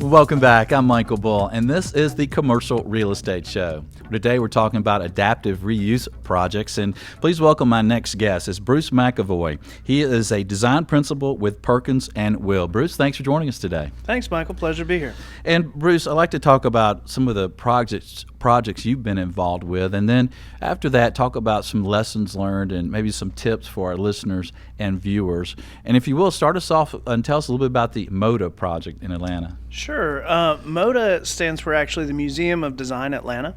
Welcome back. I'm Michael Bull, and this is the Commercial Real Estate Show. Today we're talking about adaptive reuse projects, and please welcome my next guest. It's Bruce McAvoy. He is a design principal with Perkins and Will. Bruce, thanks for joining us today. Thanks, Michael. Pleasure to be here. And Bruce, I'd like to talk about some of the projects you've been involved with, and then after that talk about some lessons learned and maybe some tips for our listeners and viewers. And if you will, start us off and tell us a little bit about the MODA project in Atlanta. Sure. MODA stands for actually the Museum of Design Atlanta.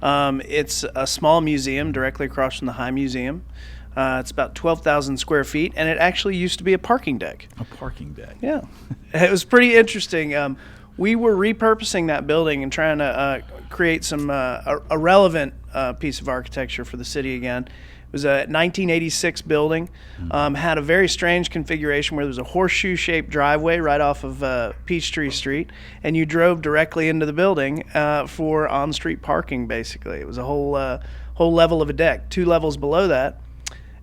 It's a small museum directly across from the High Museum. It's about 12,000 square feet, and it actually used to be a parking deck. A parking deck? Yeah. It was pretty interesting. We were repurposing that building and trying to create some a relevant piece of architecture for the city again. It was a 1986 building, had a very strange configuration where there was a horseshoe-shaped driveway right off of Peachtree Street, and you drove directly into the building for on-street parking, basically. It was a whole level of a deck, 2 levels below that.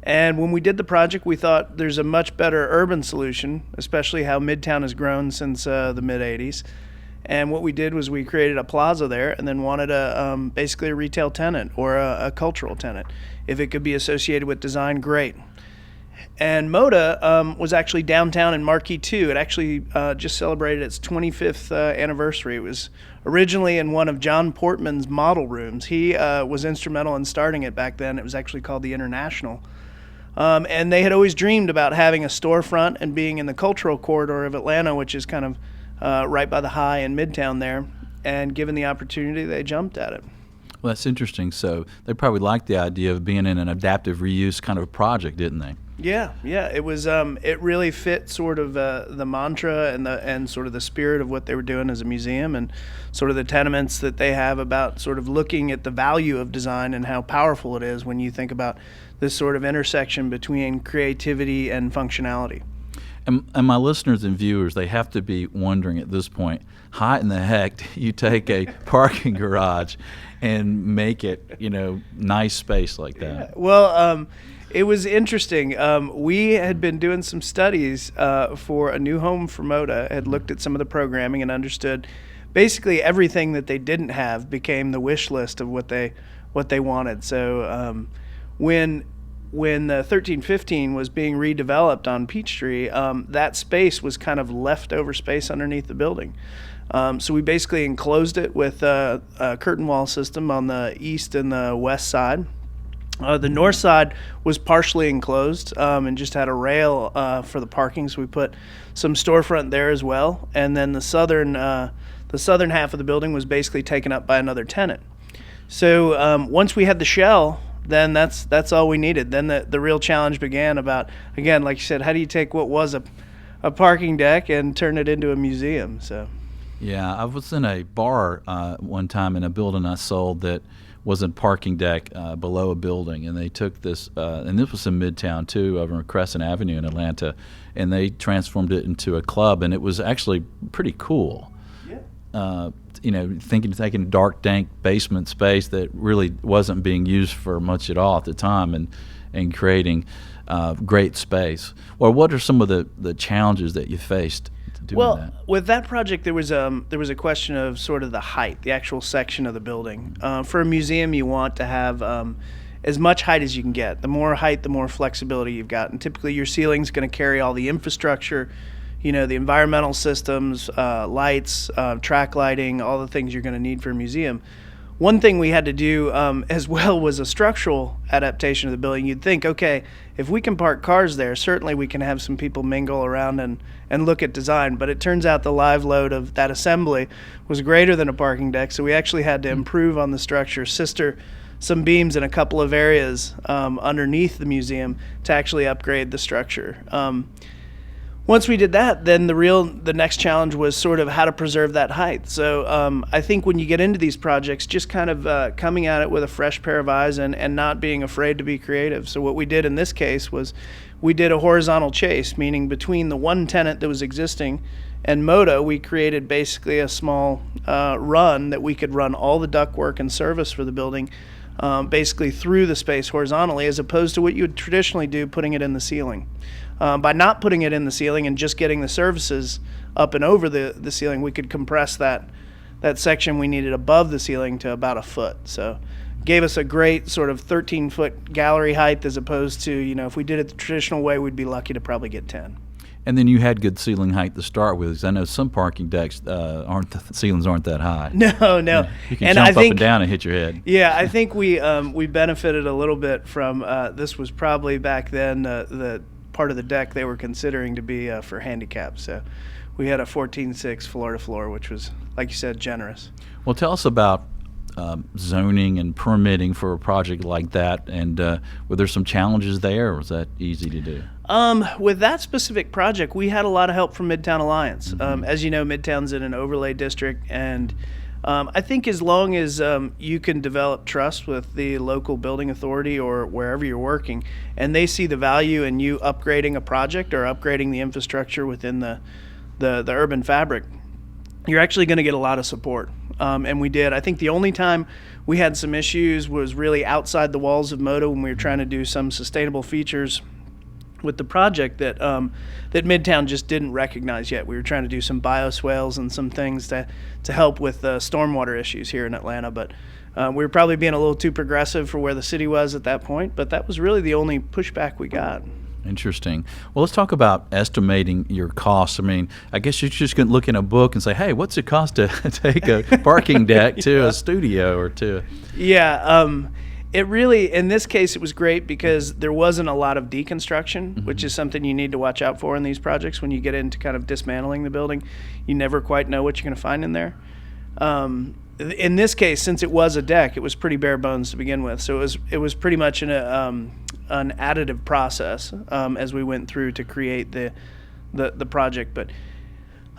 And when we did the project, we thought there's a much better urban solution, especially how Midtown has grown since the mid-'80s. And what we did was we created a plaza there and then wanted basically a retail tenant or a cultural tenant. If it could be associated with design, great. And MODA was actually downtown in Marquee 2. It actually just celebrated its 25th anniversary. It was originally in one of John Portman's model rooms. He was instrumental in starting it back then. It was actually called the International. And they had always dreamed about having a storefront and being in the cultural corridor of Atlanta, which is kind of right by the High and Midtown there. And given the opportunity, they jumped at it. Well, that's interesting. So they probably liked the idea of being in an adaptive reuse kind of project, didn't they? Yeah. It was. It really fit sort of the mantra and sort of the spirit of what they were doing as a museum, and sort of the tenements that they have about sort of looking at the value of design and how powerful it is when you think about this sort of intersection between creativity and functionality. And my listeners and viewers, they have to be wondering at this point, how in the heck do you take a parking garage and make it, nice space like that? Yeah. Well, it was interesting. We had been doing some studies for a new home for MODA, had looked at some of the programming and understood basically everything that they didn't have became the wish list of what they wanted. So when the 1315 was being redeveloped on Peachtree, that space was kind of leftover space underneath the building. So we basically enclosed it with a curtain wall system on the east and the west side. The north side was partially enclosed and just had a rail for the parking, so we put some storefront there as well. And then the southern half of the building was basically taken up by another tenant. So once we had the shell, then that's all we needed. Then the real challenge began about, again, like you said, how do you take what was a parking deck and turn it into a museum? So. Yeah, I was in a bar one time in a building I sold that was a parking deck below a building, and they took this, and this was in Midtown too, over on Crescent Avenue in Atlanta, and they transformed it into a club, and it was actually pretty cool. Yeah. Taking dark, dank basement space that really wasn't being used for much at all at the time, and creating great space. Well, what are some of the challenges that you faced? With that project, there was a question of sort of the height, the actual section of the building. For a museum, you want to have as much height as you can get. The more height, the more flexibility you've got. And typically, your ceiling's going to carry all the infrastructure, the environmental systems, lights, track lighting, all the things you're going to need for a museum. One thing we had to do as well was a structural adaptation of the building. You'd think, okay, if we can park cars there, certainly we can have some people mingle around and look at design. But it turns out the live load of that assembly was greater than a parking deck, so we actually had to improve on the structure, sister some beams in a couple of areas underneath the museum to actually upgrade the structure. Once we did that, then the next challenge was sort of how to preserve that height. So I think when you get into these projects, just kind of coming at it with a fresh pair of eyes and not being afraid to be creative. So what we did in this case was we did a horizontal chase, meaning between the one tenant that was existing And Modo, we created basically a small run that we could run all the ductwork and service for the building basically through the space horizontally, as opposed to what you would traditionally do, putting it in the ceiling. By not putting it in the ceiling and just getting the services up and over the ceiling, we could compress that section we needed above the ceiling to about a foot. So gave us a great sort of 13-foot gallery height, as opposed to, if we did it the traditional way, we'd be lucky to probably get 10. And then you had good ceiling height to start with, 'cause I know some parking decks ceilings aren't that high. No. Yeah. You can And jump I think, up and down and hit your head. Yeah, I think we benefited a little bit from this was probably back then the part of the deck they were considering to be for handicap. So we had a 14.6 floor to floor, which was, like you said, generous. Well, tell us about zoning and permitting for a project like that, and were there some challenges there, or was that easy to do? With that specific project, we had a lot of help from Midtown Alliance. As you know, Midtown's in an overlay district, and I think as long as you can develop trust with the local building authority or wherever you're working, and they see the value in you upgrading a project or upgrading the infrastructure within the urban fabric, you're actually going to get a lot of support. And we did. I think the only time we had some issues was really outside the walls of Modo, when we were trying to do some sustainable features with the project that Midtown just didn't recognize yet. We were trying to do some bioswales and some things to help with stormwater issues here in Atlanta, but we were probably being a little too progressive for where the city was at that point, but that was really the only pushback we got. Interesting. Well, let's talk about estimating your costs. I mean, I guess you just can look in a book and say, hey, what's it cost to take a parking deck to a studio or to... Yeah, it really, in this case, it was great because there wasn't a lot of deconstruction, which is something you need to watch out for in these projects. When you get into kind of dismantling the building, you never quite know what you're going to find in there. In this case, since it was a deck, it was pretty bare bones to begin with. So it was pretty much an additive process as we went through to create the project. But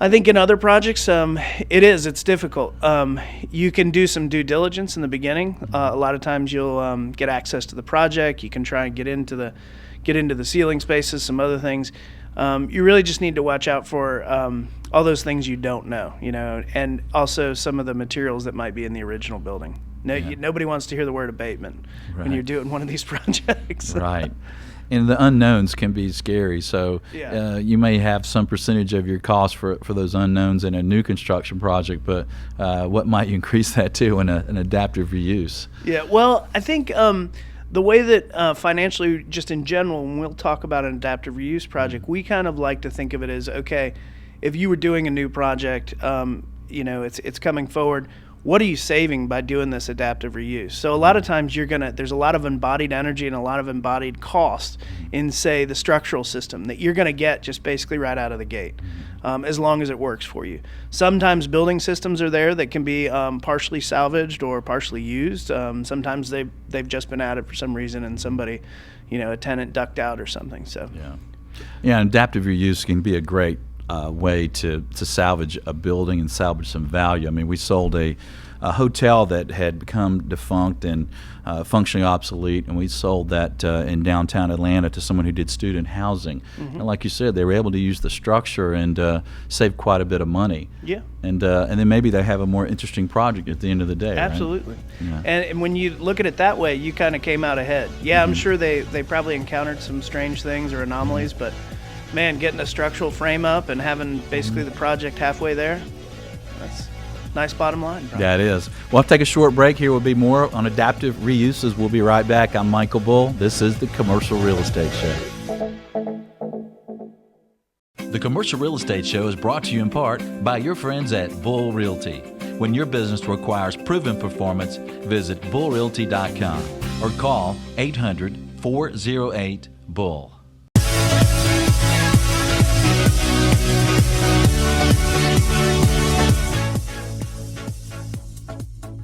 I think in other projects, it's difficult. You can do some due diligence in the beginning. A lot of times you'll get access to the project. You can try and get into the ceiling spaces, some other things. You really just need to watch out for all those things you don't know, and also some of the materials that might be in the original building. Nobody wants to hear the word abatement when you're doing one of these projects. Right. And the unknowns can be scary. So you may have some percentage of your cost for those unknowns in a new construction project, but what might you increase that to in an adaptive reuse? Yeah, well, I think the way that financially, just in general, when we'll talk about an adaptive reuse project, we kind of like to think of it as, okay, if you were doing a new project, it's coming forward, what are you saving by doing this adaptive reuse? So a lot of times there's a lot of embodied energy and a lot of embodied cost in, say, the structural system that you're going to get just basically right out of the gate, as long as it works for you. Sometimes building systems are there that can be partially salvaged or partially used. Sometimes they've just been added for some reason and somebody, a tenant ducked out or something. So yeah, adaptive reuse can be a great way to salvage a building and salvage some value. I mean, we sold a hotel that had become defunct and functionally obsolete, and we sold that in downtown Atlanta to someone who did student housing. And like you said, they were able to use the structure and save quite a bit of money. Yeah. And then maybe they have a more interesting project at the end of the day. Absolutely. Right? Yeah. And when you look at it that way, you kind of came out ahead. Yeah, I'm sure they probably encountered some strange things or anomalies, but man, getting a structural frame up and having basically the project halfway there, that's a nice bottom line. Probably. Yeah, it is. We'll have to take a short break. Here will be more on adaptive reuses. We'll be right back. I'm Michael Bull. This is the Commercial Real Estate Show. The Commercial Real Estate Show is brought to you in part by your friends at Bull Realty. When your business requires proven performance, visit bullrealty.com or call 800-408-BULL.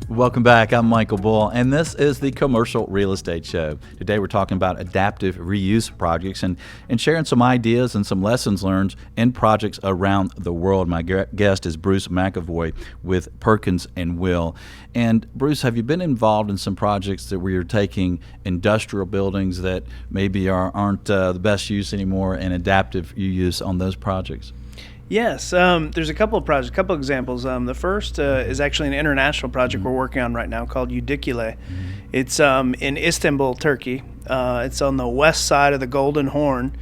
Welcome back. I'm Michael Bull, and this is the Commercial Real Estate Show. Today we're talking about adaptive reuse projects and sharing some ideas and some lessons learned in projects around the world. My guest is Bruce McAvoy with Perkins & Will. And Bruce, have you been involved in some projects where you're taking industrial buildings that maybe aren't the best use anymore and adaptive use on those projects? Yes, there's a couple of projects, a couple of examples. The first is actually an international project we're working on right now called Udikule. It's in Istanbul, Turkey. It's on the west side of the Golden Horn,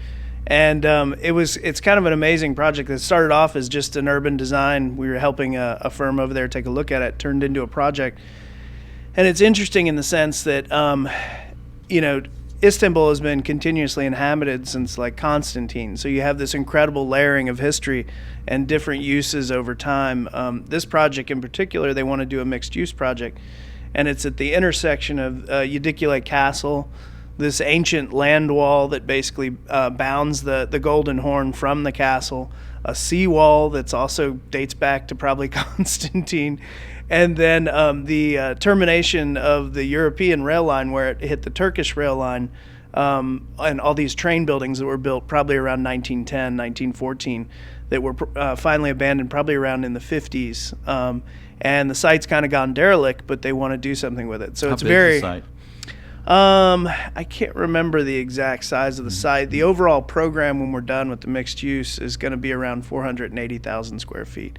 and it's kind of an amazing project that started off as just an urban design. We were helping a firm over there take a look at it, turned into a project, and it's interesting in the sense that you know, Istanbul has been continuously inhabited since like Constantine. So you have this incredible layering of history and different uses over time. This project in particular, they want to do a mixed use project, and it's at the intersection of Udikule Castle, this ancient land wall that basically bounds the Golden Horn from the castle, a seawall that's also dates back to probably Constantine, and then the termination of the European rail line where it hit the Turkish rail line, and all these train buildings that were built probably around 1910, 1914, that were finally abandoned probably around in the 50s. And the site's kind of gone derelict, but they want to do something with it. So How it's big very. is the site? I can't remember the exact size of the site. The overall program, when we're done with the mixed use, is going to be around 480,000 square feet,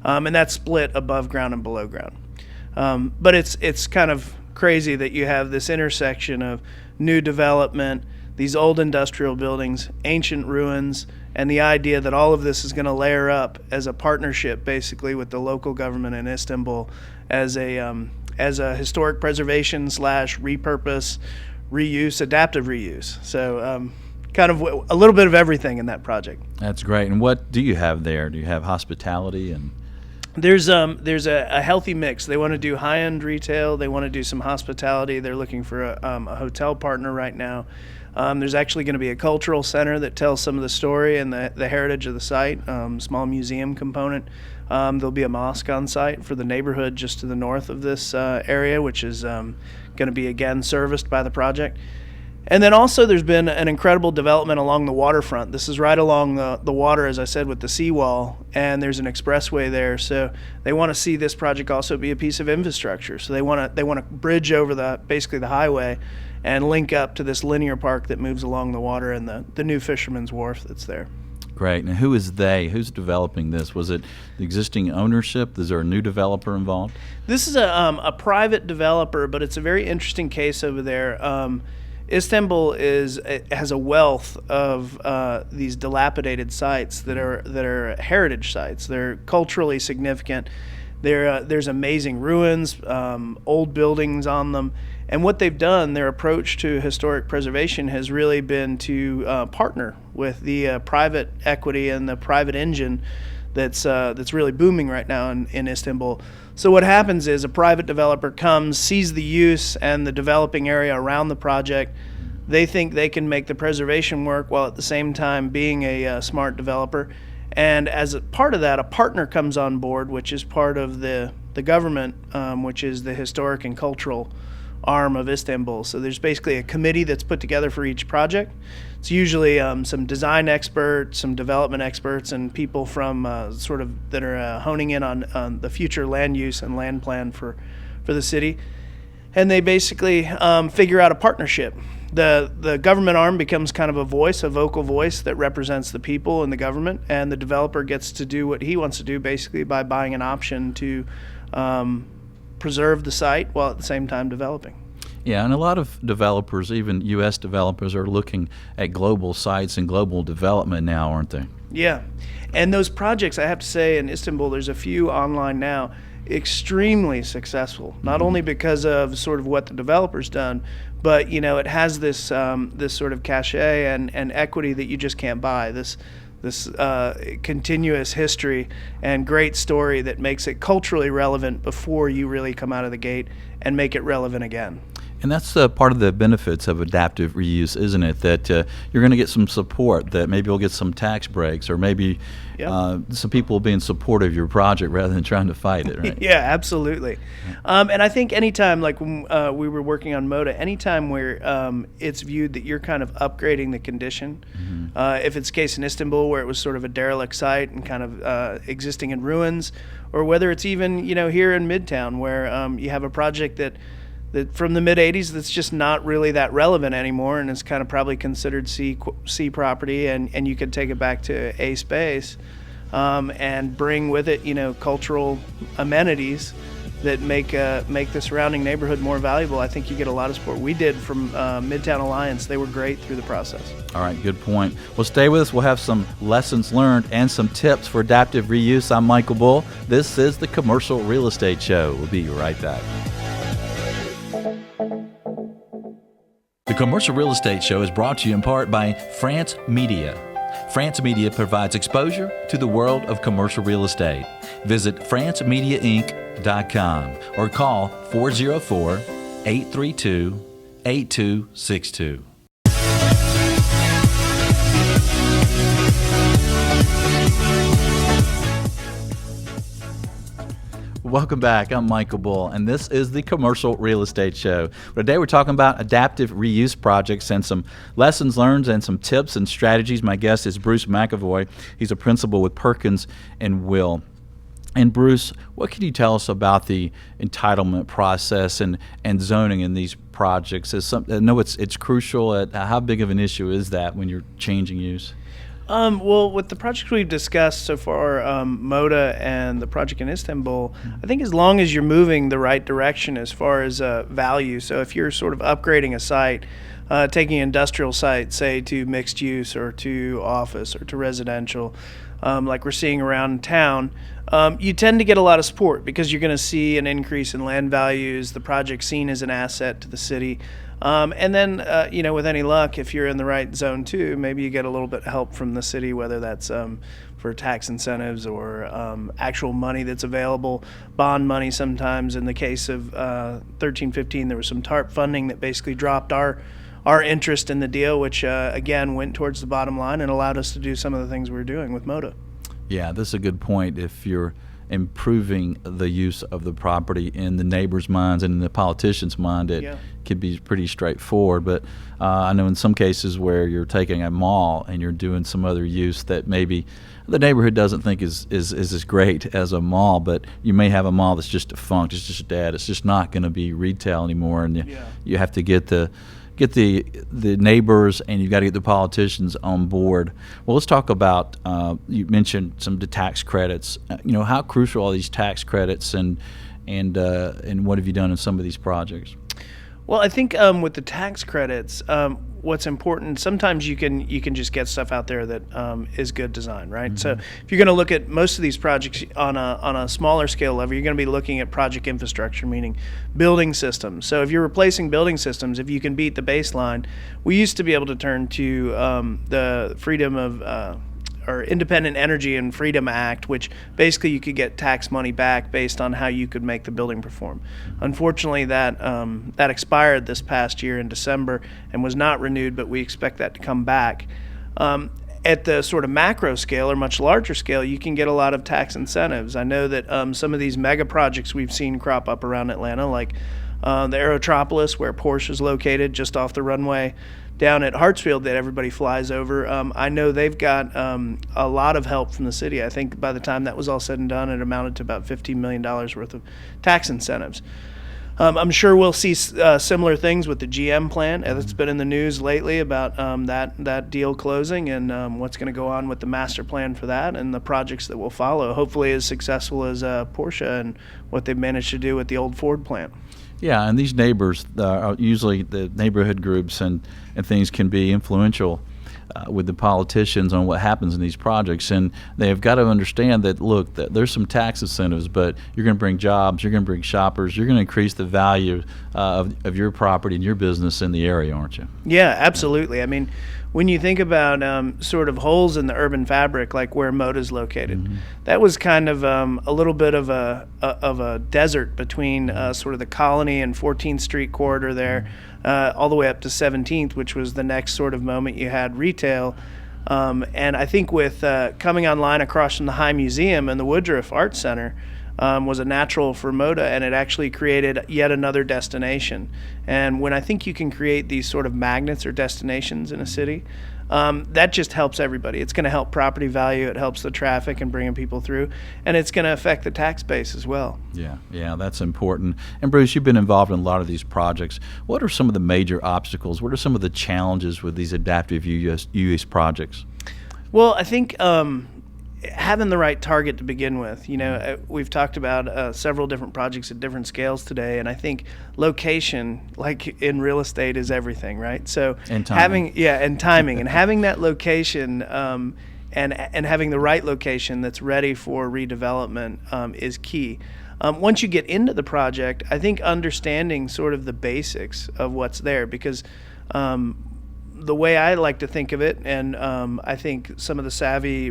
and that's split above ground and below ground. But it's kind of crazy that you have this intersection of new development, these old industrial buildings, ancient ruins, and the idea that all of this is going to layer up as a partnership, basically, with the local government in Istanbul as a historic preservation / repurpose, reuse, adaptive reuse. So kind of a little bit of everything in that project. That's great. And what do you have there? Do you have hospitality and? There's a healthy mix. They want to do high-end retail. They want to do some hospitality. They're looking for a hotel partner right now. There's actually going to be a cultural center that tells some of the story and the heritage of the site, small museum component. There'll be a mosque on site for the neighborhood just to the north of this area, which is going to be, again, serviced by the project. And then also there's been an incredible development along the waterfront. This is right along the water, as I said, with the seawall, and there's an expressway there. So they want to see this project also be a piece of infrastructure. So they want to bridge over basically the highway and link up to this linear park that moves along the water and the new Fisherman's Wharf that's there. Great. And who is they? Who's developing this? Was it the existing ownership? Is there a new developer involved? This is a private developer, but it's a very interesting case over there. Istanbul has a wealth of these dilapidated sites that are heritage sites. They're culturally significant. There's amazing ruins, old buildings on them, and what they've done, their approach to historic preservation has really been to partner with the private equity and the private engine that's really booming right now in Istanbul. So what happens is a private developer comes, sees the use and the developing area around the project. They think they can make the preservation work while at the same time being a smart developer. And as a part of that, a partner comes on board, which is part of the government, which is the historic and cultural arm of Istanbul. So there's basically a committee that's put together for each project. It's usually some design experts, some development experts, and people from that are honing in on the future land use and land plan for the city. And they basically figure out a partnership. The government arm becomes kind of a vocal voice that represents the people and the government, and the developer gets to do what he wants to do, basically by buying an option to preserve the site while at the same time developing. Yeah, and a lot of developers, even U.S. developers, are looking at global sites and global development now, aren't they? Yeah, and those projects, I have to say, in Istanbul, there's a few online now, extremely successful, not only because of sort of what the developer's done, but it has this sort of cachet and equity that you just can't buy. This continuous history and great story that makes it culturally relevant before you really come out of the gate and make it relevant again. And that's part of the benefits of adaptive reuse, isn't it? That you're going to get some support, that maybe you'll get some tax breaks, or maybe some people will be in support of your project rather than trying to fight it, right? Yeah, absolutely. And I think anytime, like when we were working on Moda, anytime where it's viewed that you're kind of upgrading the condition, if it's the case in Istanbul where it was sort of a derelict site and kind of existing in ruins, or whether it's even, here in Midtown where you have a project that from the mid-'80s that's just not really that relevant anymore, and it's kind of probably considered C property, and you could take it back to A space. and bring with it, cultural amenities that make the surrounding neighborhood more valuable, I think you get a lot of support. We did from Midtown Alliance. They were great through the process. All right, good point. Well, stay with us. We'll have some lessons learned and some tips for adaptive reuse. I'm Michael Bull. This is the Commercial Real Estate Show. We'll be right back. The Commercial Real Estate Show is brought to you in part by France Media. France Media provides exposure to the world of commercial real estate. Visit francemediainc.com or call 404-832-8262. Welcome back. I'm Michael Bull, and this is the Commercial Real Estate Show. Today we're talking about adaptive reuse projects and some lessons learned and some tips and strategies. My guest is Bruce McAvoy. He's a principal with Perkins and Will. And Bruce, what can you tell us about the entitlement process and zoning in these projects? I know it's crucial. How big of an issue is that when you're changing use? Well, with the projects we've discussed so far, Moda and the project in Istanbul, I think as long as you're moving the right direction as far as value, so if you're sort of upgrading a site, taking an industrial site, say, to mixed use or to office or to residential, like we're seeing around town, you tend to get a lot of support because you're going to see an increase in land values, the project seen as an asset to the city. And then, with any luck, if you're in the right zone too, maybe you get a little bit of help from the city, whether that's for tax incentives or actual money that's available, bond money sometimes. In the case of 1315, there was some TARP funding that basically dropped our interest in the deal, which, again, went towards the bottom line and allowed us to do some of the things we were doing with Moda. Yeah, this is a good point. If you're improving the use of the property in the neighbors' minds and in the politicians' mind, it could be pretty straightforward. But I know in some cases where you're taking a mall and you're doing some other use that maybe the neighborhood doesn't think is as great as a mall, but you may have a mall that's just defunct, it's just dead, it's just not going to be retail anymore, and you have to get the neighbors, and you've got to get the politicians on board. Well, let's talk about, you mentioned some of the tax credits. How crucial are these tax credits, and what have you done in some of these projects? Well, I think with the tax credits, what's important, sometimes you can just get stuff out there that is good design, right? Mm-hmm. So if you're going to look at most of these projects on a smaller scale level, you're going to be looking at project infrastructure, meaning building systems. So if you're replacing building systems, if you can beat the baseline, we used to be able to turn to the freedom of or Independent Energy and Freedom Act, which basically you could get tax money back based on how you could make the building perform. Unfortunately, that expired this past year in December and was not renewed, but we expect that to come back. At the sort of macro scale or much larger scale, you can get a lot of tax incentives. I know that some of these mega projects we've seen crop up around Atlanta, like the Aerotropolis, where Porsche is located just off the runway down at Hartsfield that everybody flies over. I know they've got a lot of help from the city. I think by the time that was all said and done, it amounted to about $15 million worth of tax incentives. I'm sure we'll see similar things with the GM plant. It's been in the news lately about that deal closing and what's going to go on with the master plan for that and the projects that will follow, hopefully as successful as Porsche and what they've managed to do with the old Ford plant. Yeah, and these neighbors, usually the neighborhood groups and things can be influential with the politicians on what happens in these projects. And they've got to understand that, look, there's some tax incentives, but you're going to bring jobs, you're going to bring shoppers, you're going to increase the value of your property and your business in the area, aren't you? Yeah, absolutely. I mean, when you think about sort of holes in the urban fabric, like where Moda's located, mm-hmm. that was kind of a little bit of a desert between sort of the Colony and 14th Street corridor there, all the way up to 17th, which was the next sort of moment you had retail. And I think with coming online across from the High Museum and the Woodruff Art Center, was a natural for Moda, and it actually created yet another destination. And when I think you can create these sort of magnets or destinations in a city, that just helps everybody. It's going to help property value, it helps the traffic and bringing people through, and it's going to affect the tax base as well. Yeah, that's important. And Bruce, you've been involved in a lot of these projects. What are some of the major obstacles? What are some of the challenges with these adaptive use projects? Well, I think having the right target to begin with. We've talked about several different projects at different scales today, and I think location, like in real estate, is everything, right? So And timing. and timing, and having that location, and having the right location that's ready for redevelopment is key. Once you get into the project, I think understanding sort of the basics of what's there, because the way I like to think of it, and I think some of the savvy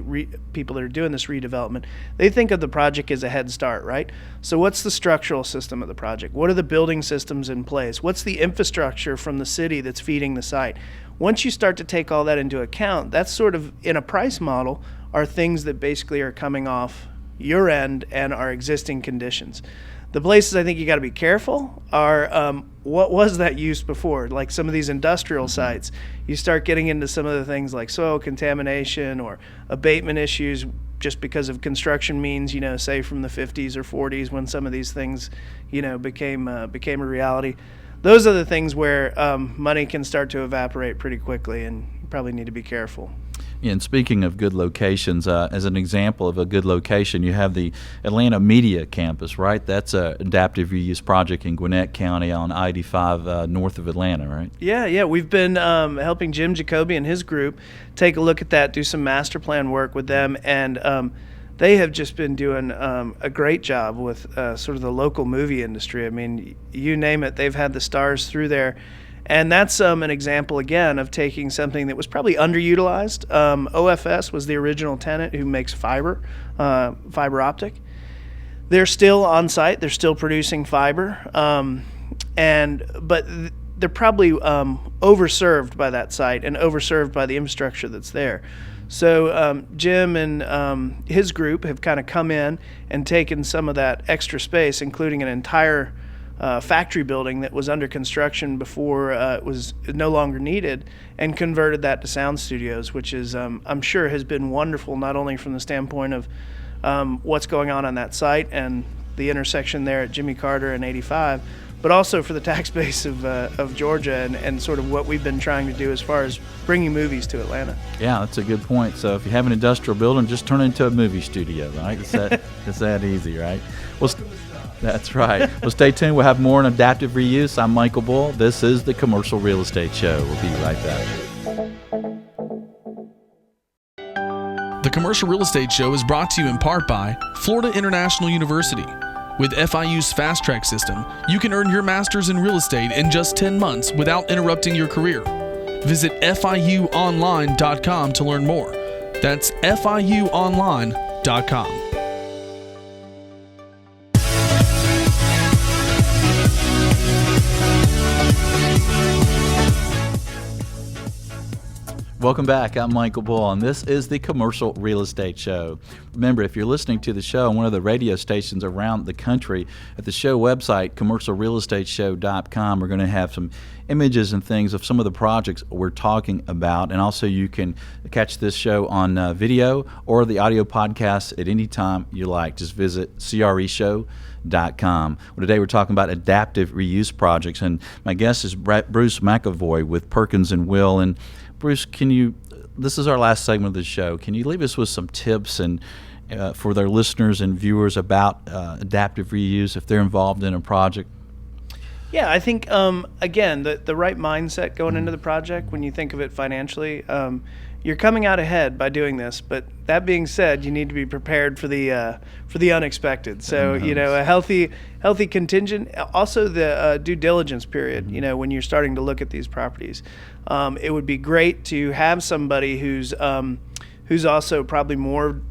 people that are doing this redevelopment, they think of the project as a head start, right? So what's the structural system of the project? What are the building systems in place? What's the infrastructure from the city that's feeding the site? Once you start to take all that into account, that's sort of, in a price model, are things that basically are coming off your end and are existing conditions. The places I think you got to be careful are what was that use before? Like some of these industrial sites, you start getting into some of the things like soil contamination or abatement issues just because of construction means, say from the 50s or 40s when some of these things, became a reality. Those are the things where money can start to evaporate pretty quickly, and you probably need to be careful. And speaking of good locations, as an example of a good location, you have the Atlanta Media Campus, right? That's an adaptive reuse project in Gwinnett County on I-85 north of Atlanta, right? Yeah. We've been helping Jim Jacoby and his group take a look at that, do some master plan work with them, and they have just been doing a great job with sort of the local movie industry. I mean, you name it, they've had the stars through there. And that's an example, again, of taking something that was probably underutilized. OFS was the original tenant who makes fiber optic. They're still on site. They're still producing fiber. But they're probably overserved by that site and overserved by the infrastructure that's there. So Jim and his group have kind of come in and taken some of that extra space, including an entire factory building that was under construction before it was no longer needed, and converted that to sound studios, which is, I'm sure, has been wonderful, not only from the standpoint of what's going on that site and the intersection there at Jimmy Carter and 85, but also for the tax base of Georgia and sort of what we've been trying to do as far as bringing movies to Atlanta. Yeah, that's a good point. So if you have an industrial building, just turn it into a movie studio, right? It's that easy, right? Well, that's right. Well, stay tuned. We'll have more on adaptive reuse. I'm Michael Bull. This is the Commercial Real Estate Show. We'll be right back. The Commercial Real Estate Show is brought to you in part by Florida International University. With FIU's Fast Track system, you can earn your master's in real estate in just 10 months without interrupting your career. Visit FIUonline.com to learn more. That's FIUonline.com. Welcome back. I'm Michael Bull, and this is the Commercial Real Estate Show. Remember, if you're listening to the show on one of the radio stations around the country, at the show website, commercialrealestateshow.com, we're going to have some images and things of some of the projects we're talking about, and also you can catch this show on video or the audio podcast at any time you like. Just visit CREshow.com. Well, today we're talking about adaptive reuse projects, and my guest is Bruce McAvoy with Perkins and Will. And Bruce, this is our last segment of the show. Can you leave us with some tips and for their listeners and viewers about adaptive reuse if they're involved in a project? Yeah, I think, again, the right mindset going into the project, when you think of it financially, you're coming out ahead by doing this. But that being said, you need to be prepared for the unexpected. So, a healthy contingent. Also, the due diligence period, when you're starting to look at these properties. It would be great to have somebody who's also probably more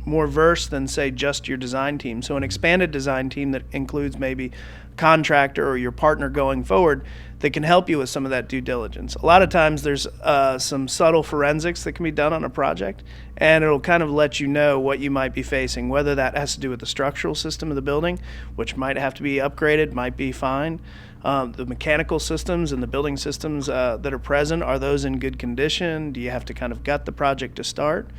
versed than, say, just your design team. So an expanded design team that includes maybe contractor or your partner going forward that can help you with some of that due diligence. A lot of times there's some subtle forensics that can be done on a project, and it'll kind of let you know what you might be facing, whether that has to do with the structural system of the building, which might have to be upgraded, might be fine. The mechanical systems and the building systems that are present, are those in good condition? Do you have to kind of gut the project to start?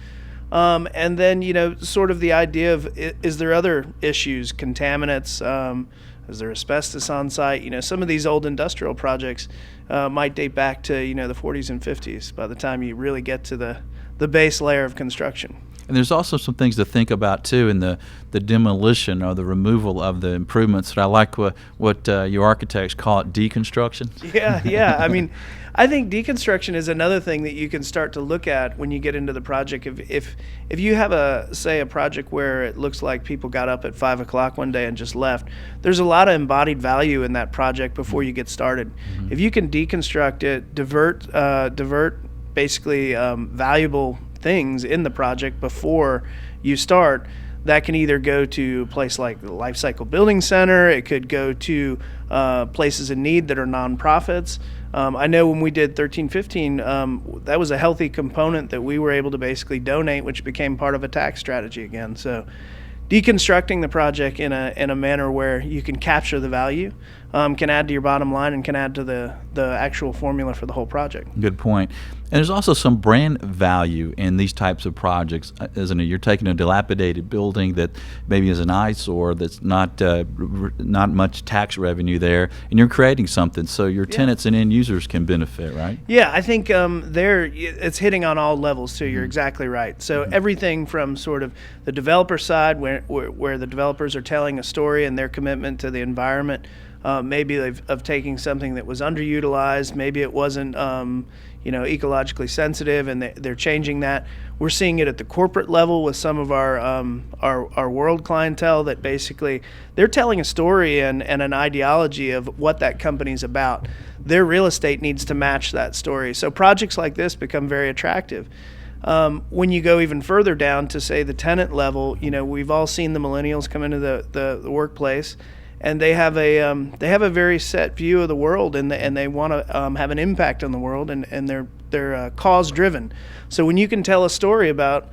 And then, sort of the idea of, is there other issues, contaminants, is there asbestos on site? Some of these old industrial projects might date back to, the 40s and 50s by the time you really get to the the base layer of construction. And there's also some things to think about too in the demolition or the removal of the improvements. But I like what your architects call it, deconstruction. Yeah. I mean, I think deconstruction is another thing that you can start to look at when you get into the project. If you have a project where it looks like people got up at 5 o'clock one day and just left, there's a lot of embodied value in that project before you get started. Mm-hmm. If you can deconstruct it, divert basically valuable things in the project before you start, that can either go to a place like the Life Cycle Building Center. It could go to places in need that are nonprofits. I know when we did 1315, that was a healthy component that we were able to basically donate, which became part of a tax strategy again. So deconstructing the project in a manner where you can capture the value can add to your bottom line and can add to the actual formula for the whole project. Good point. And there's also some brand value in these types of projects, isn't it? You're taking a dilapidated building that maybe is an eyesore, that's not much tax revenue there, and you're creating something so your tenants and end users can benefit, right? Yeah, I think it's hitting on all levels too. You're exactly right. So everything from sort of the developer side, where the developers are telling a story and their commitment to the environment, maybe of taking something that was underutilized, maybe it wasn't ecologically sensitive, and they're changing that. We're seeing it at the corporate level with some of our world clientele that basically they're telling a story and an ideology of what that company's about. Their real estate needs to match that story. So projects like this become very attractive. When you go even further down to, say, the tenant level, we've all seen the millennials come into the workplace, and they have a very set view of the world, and they want to have an impact on the world, and they're cause driven. So when you can tell a story about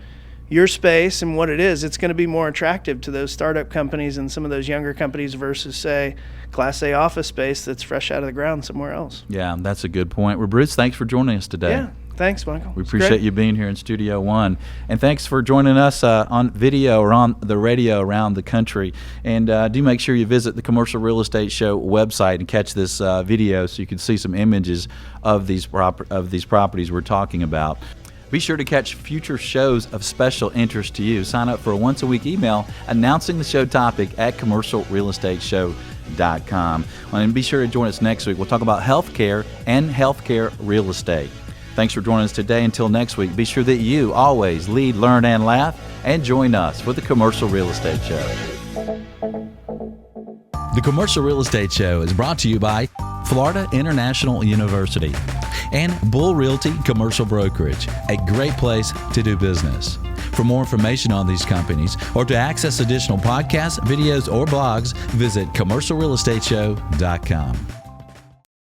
your space and what it is, it's going to be more attractive to those startup companies and some of those younger companies versus, say, Class A office space that's fresh out of the ground somewhere else. Yeah, that's a good point. Well, Bruce, thanks for joining us today. Yeah. Thanks, Michael. We appreciate you being here in Studio One. And thanks for joining us on video or on the radio around the country. And do make sure you visit the Commercial Real Estate Show website and catch this video so you can see some images of these properties we're talking about. Be sure to catch future shows of special interest to you. Sign up for a once-a-week email announcing the show topic at commercialrealestateshow.com. And be sure to join us next week. We'll talk about healthcare and healthcare real estate. Thanks for joining us today. Until next week, be sure that you always lead, learn, and laugh, and join us for the Commercial Real Estate Show. The Commercial Real Estate Show is brought to you by Florida International University and Bull Realty Commercial Brokerage, a great place to do business. For more information on these companies or to access additional podcasts, videos, or blogs, visit commercialrealestateshow.com.